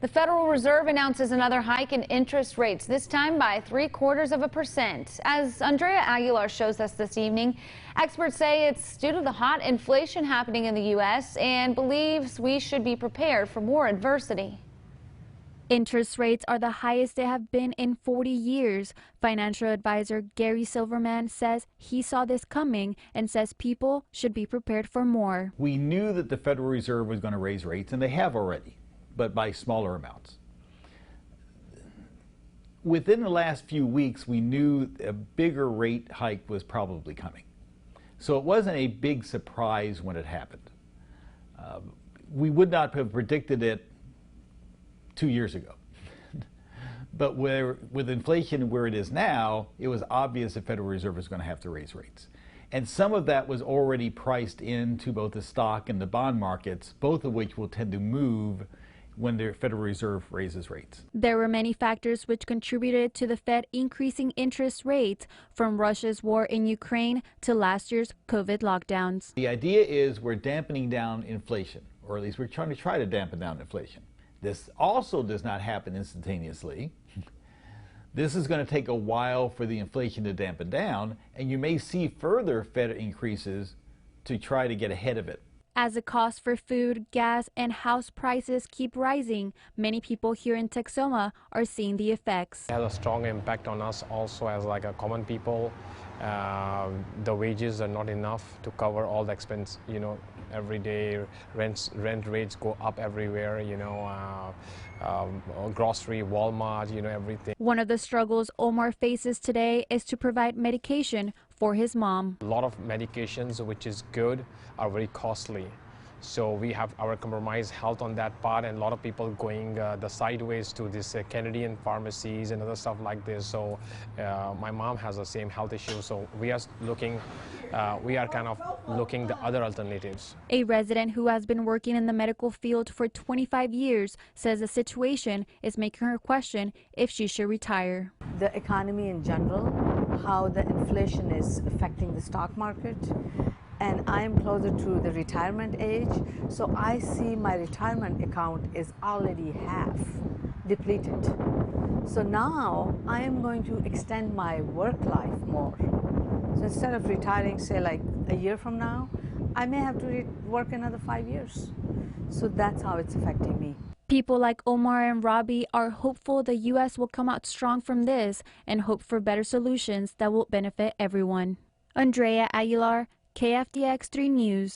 The Federal Reserve announces another hike in interest rates, this time by 0.75%. As Andrea Aguilar shows us this evening, experts say it's due to the hot inflation happening in the U.S. and believes we should be prepared for more adversity. Interest rates are the highest they have been in 40 years. Financial advisor Gary Silverman says he saw this coming and says people should be prepared for more. We knew that the Federal Reserve was going to raise rates, and they have already, but by smaller amounts. Within the last few weeks, we knew a bigger rate hike was probably coming. So it wasn't a big surprise when it happened. We would not have predicted it 2 years ago. But with inflation where it is now, it was obvious the Federal Reserve was going to have to raise rates. And some of that was already priced into both the stock and the bond markets, both of which will tend to move when the Federal Reserve raises rates. There were many factors which contributed to the Fed increasing interest rates, from Russia's war in Ukraine to last year's COVID lockdowns. The idea is we're dampening down inflation, or at least we're trying to dampen down inflation. This also does not happen instantaneously. This is going to take a while for the inflation to dampen down, and you may see further Fed increases to try to get ahead of it. As the cost for food, gas, and house prices keep rising, many people here in Texoma are seeing the effects. It has a strong impact on us also as like a common people. The wages are not enough to cover all the expense, every day rent rates go up everywhere, grocery, Walmart, everything. One of the struggles Omar faces today is to provide medication for his mom. A lot of medications, which is good, are very costly. So we have our compromised health on that part, and a lot of people going the sideways to this Canadian pharmacies and other stuff like this. So my mom has the same health issue. So we are kind of looking the other alternatives. A resident who has been working in the medical field for 25 years says the situation is making her question if she should retire. The economy in general, how the inflation is affecting the stock market. And I am closer to the retirement age, so I see my retirement account is already half depleted. So now I am going to extend my work life more. So instead of retiring, say like a year from now, I may have to work another 5 years. So that's how it's affecting me. People like Omar and Robbie are hopeful the U.S. will come out strong from this and hope for better solutions that will benefit everyone. Andrea Aguilar, KFDX 3 News.